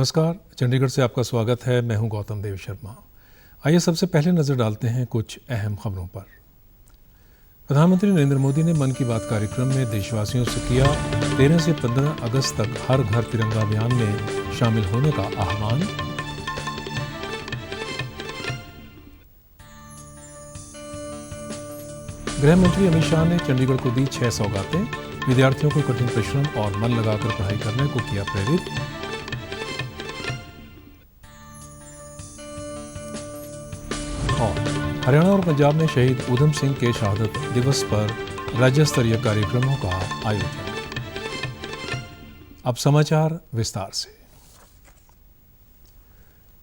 नमस्कार, चंडीगढ़ से आपका स्वागत है। मैं हूं गौतम देव शर्मा। आइए सबसे पहले नजर डालते हैं कुछ अहम खबरों पर। प्रधानमंत्री नरेंद्र मोदी ने मन की बात कार्यक्रम में देशवासियों से किया 13 से 15 अगस्त तक हर घर तिरंगा अभियान में शामिल होने का आह्वान। गृह मंत्री अमित शाह ने चंडीगढ़ को दी 6 सौगातें। विद्यार्थियों को कठिन परिश्रम और मन लगाकर पढ़ाई करने को किया प्रेरित। और हरियाणा और पंजाब में शहीद ऊधम सिंह के शहादत दिवस पर राज्य स्तरीय कार्यक्रमों का आयोजन। अब समाचार विस्तार से।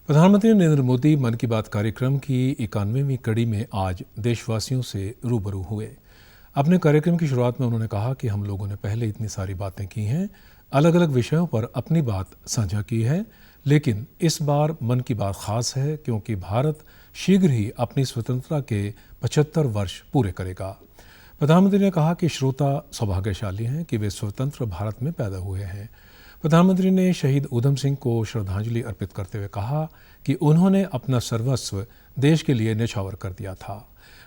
प्रधानमंत्री नरेंद्र मोदी मन की बात कार्यक्रम की 91वीं कड़ी में आज देशवासियों से रूबरू हुए। अपने कार्यक्रम की शुरुआत में उन्होंने कहा कि हम लोगों ने पहले इतनी सारी बातें की हैं, अलग अलग विषयों पर अपनी बात साझा की है, लेकिन इस बार मन की बात खास है क्योंकि भारत शीघ्र ही अपनी स्वतंत्रता के 75 वर्ष पूरे करेगा। प्रधानमंत्री ने कहा कि श्रोता सौभाग्यशाली हैं कि वे स्वतंत्र भारत में पैदा हुए हैं। प्रधानमंत्री ने शहीद ऊधम सिंह को श्रद्धांजलि अर्पित करते हुए कहा कि उन्होंने अपना सर्वस्व देश के लिए न्यौछावर कर दिया था।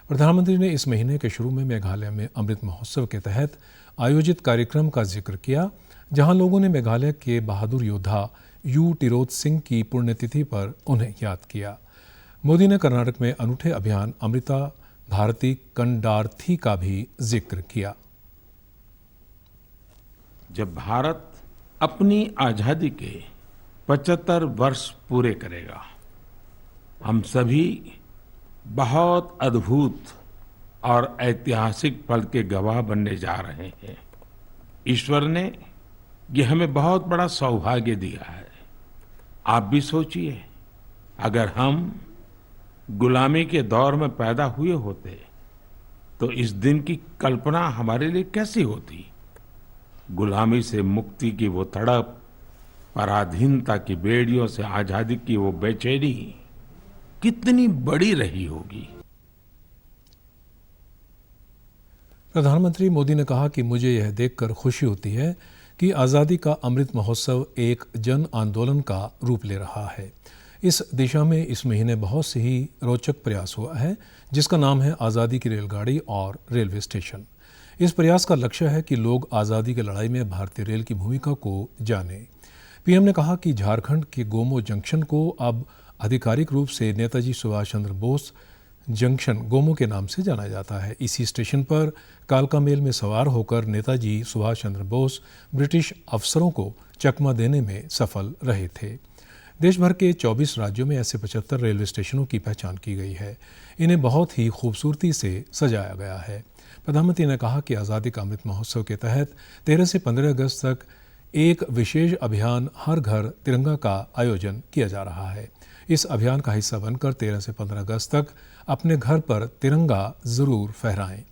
प्रधानमंत्री ने इस महीने के शुरू में मेघालय में अमृत महोत्सव के तहत आयोजित कार्यक्रम का जिक्र किया, जहां लोगों ने मेघालय के बहादुर योद्धा यू टिरोत सिंह की पुण्यतिथि पर उन्हें याद किया। मोदी ने कर्नाटक में अनूठे अभियान अमृता भारती कंडार्थी का भी जिक्र किया। जब भारत अपनी आजादी के 75 वर्ष पूरे करेगा, हम सभी बहुत अद्भुत और ऐतिहासिक पल के गवाह बनने जा रहे हैं। ईश्वर ने ये हमें बहुत बड़ा सौभाग्य दिया है। आप भी सोचिए, अगर हम गुलामी के दौर में पैदा हुए होते तो इस दिन की कल्पना हमारे लिए कैसी होती। गुलामी से मुक्ति की वो तड़प, पराधीनता की बेड़ियों से आजादी की वो बेचैनी कितनी बड़ी रही होगी। प्रधानमंत्री मोदी ने कहा कि मुझे यह देखकर खुशी होती है कि आज़ादी का अमृत महोत्सव एक जन आंदोलन का रूप ले रहा है। इस दिशा में इस महीने बहुत से ही रोचक प्रयास हुआ है, जिसका नाम है आज़ादी की रेलगाड़ी और रेलवे स्टेशन। इस प्रयास का लक्ष्य है कि लोग आज़ादी की लड़ाई में भारतीय रेल की भूमिका को जानें। पीएम ने कहा कि झारखंड के गोमो जंक्शन को अब आधिकारिक रूप से नेताजी सुभाष चंद्र बोस जंक्शन गोमो के नाम से जाना जाता है। इसी स्टेशन पर कालका मेल में सवार होकर नेताजी सुभाष चंद्र बोस ब्रिटिश अफसरों को चकमा देने में सफल रहे थे। देश भर के 24 राज्यों में ऐसे 75 रेलवे स्टेशनों की पहचान की गई है। इन्हें बहुत ही खूबसूरती से सजाया गया है। प्रधानमंत्री ने कहा कि आज़ादी का अमृत महोत्सव के तहत 13 से 15 अगस्त तक एक विशेष अभियान हर घर तिरंगा का आयोजन किया जा रहा है। इस अभियान का हिस्सा बनकर 13 से 15 अगस्त तक अपने घर पर तिरंगा जरूर फहराएं।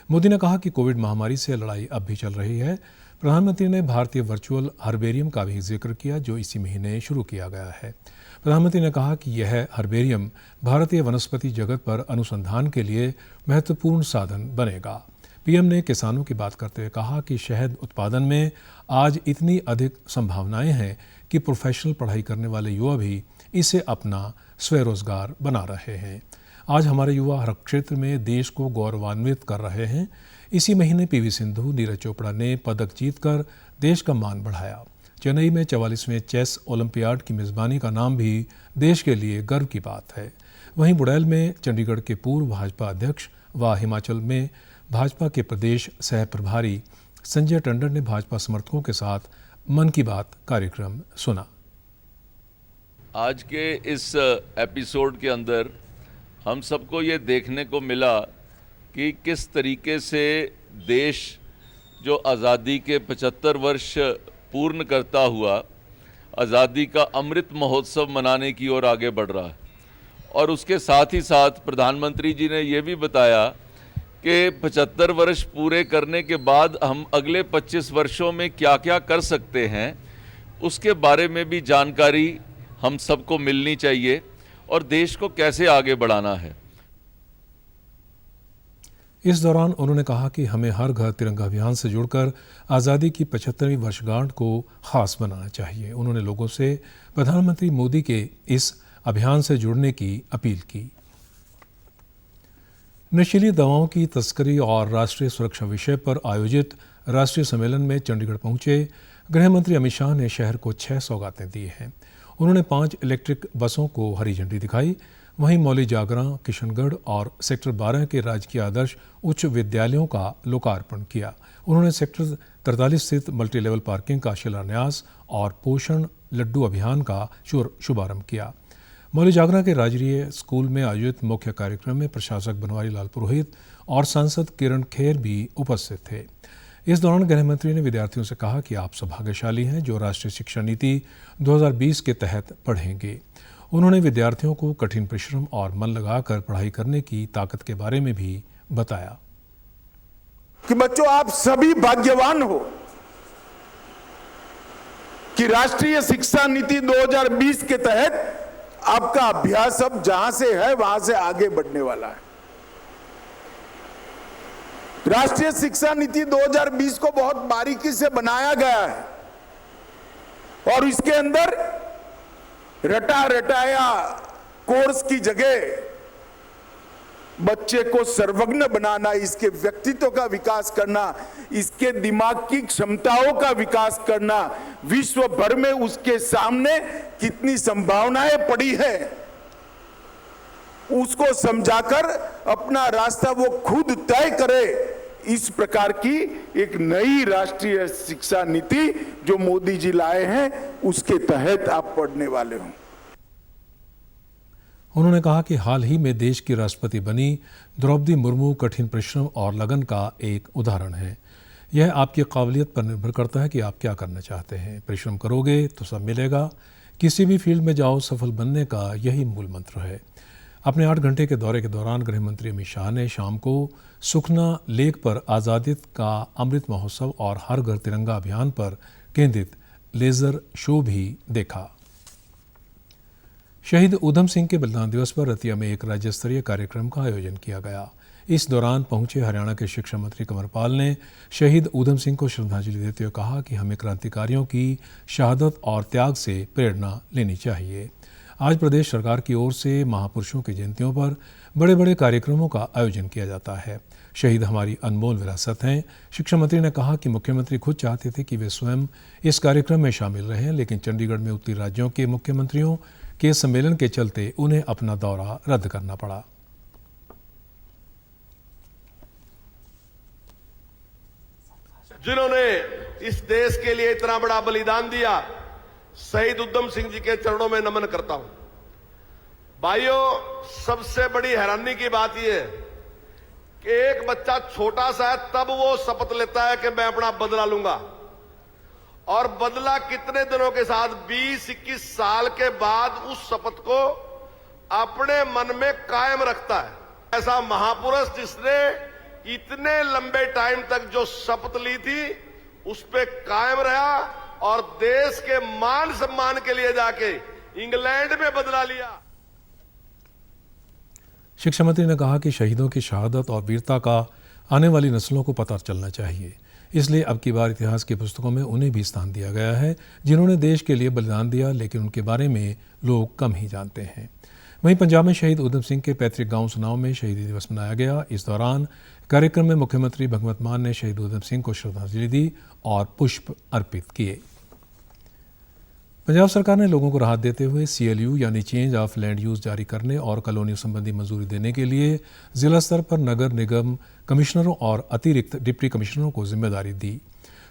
मोदी ने कहा कि कोविड महामारी से लड़ाई अब भी चल रही है। प्रधानमंत्री ने भारतीय वर्चुअल हर्बेरियम का भी जिक्र किया, जो इसी महीने शुरू किया गया है। प्रधानमंत्री ने कहा कि यह हर्बेरियम भारतीय वनस्पति जगत पर अनुसंधान के लिए महत्वपूर्ण साधन बनेगा। पीएम ने किसानों की बात करते हुए कहा कि शहद उत्पादन में आज इतनी अधिक संभावनाएं हैं कि प्रोफेशनल पढ़ाई करने वाले युवा भी इसे अपना स्वरोजगार बना रहे हैं। आज हमारे युवा हर क्षेत्र में देश को गौरवान्वित कर रहे हैं। इसी महीने पीवी सिंधु, नीरज चोपड़ा ने पदक जीतकर देश का मान बढ़ाया। चेन्नई में 44वें चेस ओलंपियाड की मेजबानी का नाम भी देश के लिए गर्व की बात है। वहीं बुड़ैल में चंडीगढ़ के पूर्व भाजपा अध्यक्ष व हिमाचल में भाजपा के प्रदेश सह प्रभारी संजय टंडन ने भाजपा समर्थकों के साथ मन की बात कार्यक्रम सुना। आज के इस एपिसोड के अंदर हम सबको ये देखने को मिला कि किस तरीके से देश जो आज़ादी के 75 वर्ष पूर्ण करता हुआ आज़ादी का अमृत महोत्सव मनाने की ओर आगे बढ़ रहा है। और उसके साथ ही साथ प्रधानमंत्री जी ने ये भी बताया कि 75 वर्ष पूरे करने के बाद हम अगले 25 वर्षों में क्या क्या कर सकते हैं, उसके बारे में भी जानकारी हम सबको मिलनी चाहिए और देश को कैसे आगे बढ़ाना है। इस दौरान उन्होंने कहा कि हमें हर घर तिरंगा अभियान से जुड़कर आज़ादी की 75वीं वर्षगांठ को खास बनाना चाहिए। उन्होंने लोगों से प्रधानमंत्री मोदी के इस अभियान से जुड़ने की अपील की। नशीली दवाओं की तस्करी और राष्ट्रीय सुरक्षा विषय पर आयोजित राष्ट्रीय सम्मेलन में चंडीगढ़ पहुंचे गृह मंत्री अमित शाह ने शहर को 6 सौगातें दी हैं। उन्होंने 5 इलेक्ट्रिक बसों को हरी झंडी दिखाई। वहीं मौली जागरा, किशनगढ़ और सेक्टर 12 के राजकीय आदर्श उच्च विद्यालयों का लोकार्पण किया। उन्होंने सेक्टर 43 स्थित मल्टी लेवल पार्किंग का शिलान्यास और पोषण लड्डू अभियान का शुभारंभ किया। मौली जागरा के राजकीय स्कूल में आयोजित मुख्य कार्यक्रम में प्रशासक बनवारी लाल पुरोहित और सांसद किरण खेर भी उपस्थित थे। इस दौरान गृह मंत्री ने विद्यार्थियों से कहा कि आप सौभाग्यशाली हैं जो राष्ट्रीय शिक्षा नीति 2020 के तहत पढ़ेंगे। उन्होंने विद्यार्थियों को कठिन परिश्रम और मन लगाकर पढ़ाई करने की ताकत के बारे में भी बताया कि बच्चों, आप सभी भाग्यवान हो कि राष्ट्रीय शिक्षा नीति 2020 के तहत आपका अभ्यास अब जहां से है वहां से आगे बढ़ने वाला है। राष्ट्रीय शिक्षा नीति 2020 को बहुत बारीकी से बनाया गया है और इसके अंदर रटा रटाया कोर्स की जगह बच्चे को सर्वज्ञ बनाना, इसके व्यक्तित्व का विकास करना, इसके दिमाग की क्षमताओं का विकास करना, विश्व भर में उसके सामने कितनी संभावनाएं पड़ी है उसको समझाकर अपना रास्ता वो खुद तय करे। इस प्रकार की एक नई राष्ट्रीय शिक्षा नीति जो मोदी जी लाए हैं उसके तहत आप पढ़ने वाले हो। उन्होंने कहा कि हाल ही में देश की राष्ट्रपति बनी द्रौपदी मुर्मू कठिन परिश्रम और लगन का एक उदाहरण है। यह आपकी काबिलियत पर निर्भर करता है कि आप क्या करना चाहते हैं। परिश्रम करोगे तो सब मिलेगा। किसी भी फील्ड में जाओ, सफल बनने का यही मूल मंत्र है। अपने 8 घंटे के दौरे के दौरान गृह मंत्री अमित शाह ने शाम को सुखना लेक पर आज़ादी का अमृत महोत्सव और हर घर तिरंगा अभियान पर केंद्रित लेजर शो भी देखा। शहीद ऊधम सिंह के बलिदान दिवस पर रतिया में एक राज्य स्तरीय कार्यक्रम का आयोजन किया गया। इस दौरान पहुंचे हरियाणा के शिक्षा मंत्री कंवर पाल ने शहीद ऊधम सिंह को श्रद्धांजलि देते हुए कहा कि हमें क्रांतिकारियों की शहादत और त्याग से प्रेरणा लेनी चाहिए। आज प्रदेश सरकार की ओर से महापुरुषों की जयंतियों पर बड़े बड़े कार्यक्रमों का आयोजन किया जाता है। शहीद हमारी अनमोल विरासत हैं। शिक्षा मंत्री ने कहा कि मुख्यमंत्री खुद चाहते थे कि वे स्वयं इस कार्यक्रम में शामिल रहें, लेकिन चंडीगढ़ में उत्तरी राज्यों के मुख्यमंत्रियों के सम्मेलन के चलते उन्हें अपना दौरा रद्द करना पड़ा। जिन्होंने इस देश के लिए इतना बड़ा बलिदान दिया, शहीद ऊधम सिंह जी के चरणों में नमन करता हूं। भाइयों, सबसे बड़ी हैरानी की बात यह है कि एक बच्चा छोटा सा है तब वो शपथ लेता है कि मैं अपना बदला लूंगा, और बदला कितने दिनों के साथ 20-21 साल के बाद उस शपथ को अपने मन में कायम रखता है। ऐसा महापुरुष जिसने इतने लंबे टाइम तक जो शपथ ली थी उस पे कायम रहा और देश के मान सम्मान के लिए जाके इंग्लैंड में बदला लिया। शिक्षा मंत्री ने कहा कि शहीदों की शहादत और वीरता का आने वाली नस्लों को पता चलना चाहिए, इसलिए अब की बार इतिहास की पुस्तकों में उन्हें भी स्थान दिया गया है जिन्होंने देश के लिए बलिदान दिया, लेकिन उनके बारे में लोग कम ही जानते हैं। वहीं पंजाब में शहीद ऊधम सिंह के पैतृक गांव सुनाव में शहीदी दिवस मनाया गया। इस दौरान कार्यक्रम में मुख्यमंत्री भगवंत मान ने शहीद ऊधम सिंह को श्रद्धांजलि दी और पुष्प अर्पित किए। पंजाब सरकार ने लोगों को राहत देते हुए CLU यानी चेंज ऑफ लैंड यूज जारी करने और कॉलोनियों संबंधी मंजूरी देने के लिए जिला स्तर पर नगर निगम कमिश्नरों और अतिरिक्त डिप्टी कमिश्नरों को जिम्मेदारी दी।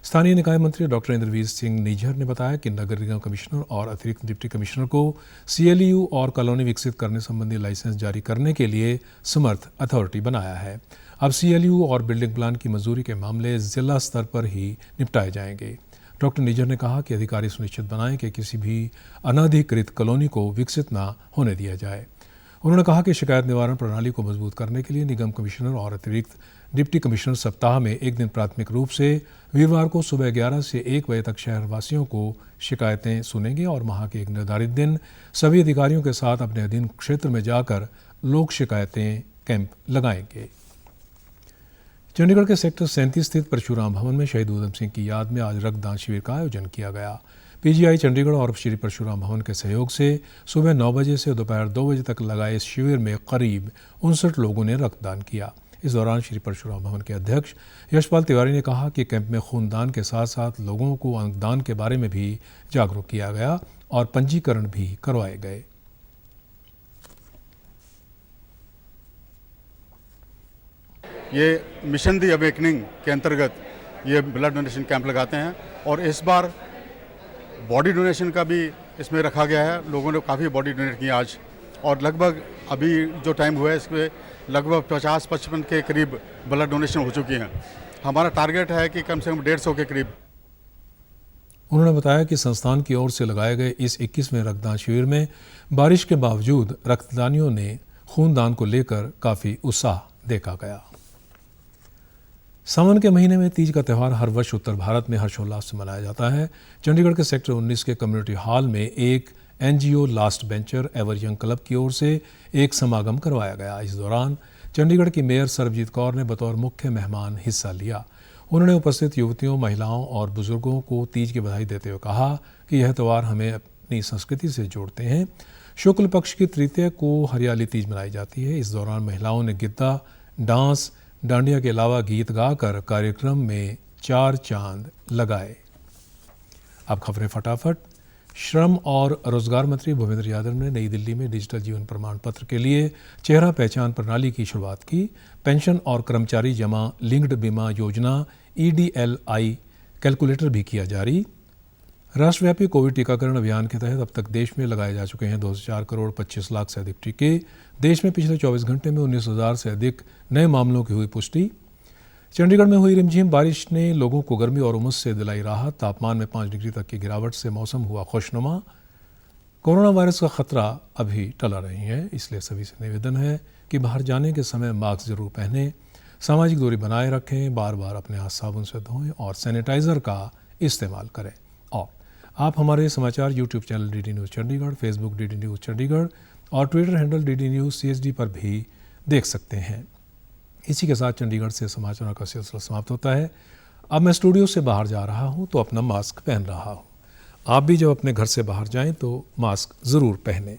स्थानीय निकाय मंत्री डॉक्टर इंद्रवीर सिंह निझर ने बताया कि नगर निगम कमिश्नर और अतिरिक्त डिप्टी कमिश्नर को CLU और कॉलोनी विकसित करने संबंधी लाइसेंस जारी करने के लिए समर्थ अथॉरिटी बनाया है। अब CLU और बिल्डिंग प्लान की मंजूरी के मामले जिला स्तर पर ही निपटाए जाएंगे। डॉक्टर निझर ने कहा कि अधिकारी सुनिश्चित बनाएं कि किसी भी अनधिकृत कॉलोनी को विकसित न होने दिया जाए। उन्होंने कहा कि शिकायत निवारण प्रणाली को मजबूत करने के लिए निगम कमिश्नर और अतिरिक्त डिप्टी कमिश्नर सप्ताह में एक दिन प्राथमिक रूप से वीरवार को सुबह 11 से 1 बजे तक शहरवासियों को शिकायतें सुनेंगे और माह के एक निर्धारित दिन सभी अधिकारियों के साथ अपने अधीन क्षेत्र में जाकर लोक शिकायतें कैंप लगाएंगे। चंडीगढ़ के सेक्टर 37 स्थित परशुराम भवन में शहीद उधम सिंह की याद में आज रक्तदान शिविर का आयोजन किया गया। पीजीआई चंडीगढ़ और श्री परशुराम भवन के सहयोग से सुबह 9 बजे से दोपहर 2 बजे तक लगाए इस शिविर में करीब 59 लोगों ने रक्तदान किया। इस दौरान श्री परशुराम भवन के अध्यक्ष यशपाल तिवारी ने कहा कि कैंप में खूनदान के साथ साथ लोगों को अंगदान के बारे में भी जागरूक किया गया और पंजीकरण भी करवाए गए। ये मिशन दी अवेकनिंग के अंतर्गत ये ब्लड डोनेशन कैंप लगाते हैं और इस बार बॉडी डोनेशन का भी इसमें रखा गया है। लोगों ने काफ़ी बॉडी डोनेट की आज और लगभग अभी जो टाइम हुआ है इसमें लगभग 50-55 के करीब ब्लड डोनेशन हो चुकी हैं। हमारा टारगेट है कि कम से कम 150 के करीब। उन्होंने बताया कि संस्थान की ओर से लगाए गए इस 21वें रक्तदान शिविर में बारिश के बावजूद रक्तदानियों ने खूनदान को लेकर काफ़ी उत्साह देखा गया। सावन के महीने में तीज का त्यौहार हर वर्ष उत्तर भारत में हर्षोल्लास से मनाया जाता है। चंडीगढ़ के सेक्टर 19 के कम्युनिटी हॉल में एक NGO last bencher ever young club की ओर से एक समागम करवाया गया। इस दौरान चंडीगढ़ की मेयर सरबजीत कौर ने बतौर मुख्य मेहमान हिस्सा लिया। उन्होंने उपस्थित युवतियों, महिलाओं और बुजुर्गों को तीज की बधाई देते हुए कहा कि यह त्यौहार हमें अपनी संस्कृति से जोड़ते हैं। शुक्ल पक्ष की तृतीया को हरियाली तीज मनाई जाती है। इस दौरान महिलाओं ने गिद्दा, डांस, डांडिया के अलावा गीत गाकर कार्यक्रम में 4 चांद लगाए। अब खबरें फटाफट। श्रम और रोजगार मंत्री भूपेंद्र यादव ने नई दिल्ली में डिजिटल जीवन प्रमाण पत्र के लिए चेहरा पहचान प्रणाली की शुरुआत की। पेंशन और कर्मचारी जमा लिंक्ड बीमा योजना EDLI कैलकुलेटर भी किया जारी। राष्ट्रव्यापी कोविड टीकाकरण अभियान के तहत अब तक देश में लगाए जा चुके हैं 2,4 करोड़ 25 लाख से अधिक टीके। देश में पिछले 24 घंटे में 19,000 से अधिक नए मामलों की हुई पुष्टि। चंडीगढ़ में हुई रिमझिम बारिश ने लोगों को गर्मी और उमस से दिलाई राहत। तापमान में 5 डिग्री तक की गिरावट से मौसम हुआ खुशनुमा। कोरोना वायरस का खतरा अभी टला नहीं है, इसलिए सभी से निवेदन है कि बाहर जाने के समय मास्क जरूर पहनें, सामाजिक दूरी बनाए रखें, बार बार अपने हाथ साबुन से धोएं और सैनिटाइजर का इस्तेमाल करें। और आप हमारे समाचार YouTube channel DD news Chandigarh, Facebook DD news Chandigarh और Twitter handle DD news CSD पर भी देख सकते हैं। इसी के साथ चंडीगढ़ से समाचारों का सिलसिला समाप्त होता है। अब मैं स्टूडियो से बाहर जा रहा हूं तो अपना मास्क पहन रहा हूं। आप भी जब अपने घर से बाहर जाएं तो मास्क ज़रूर पहनें।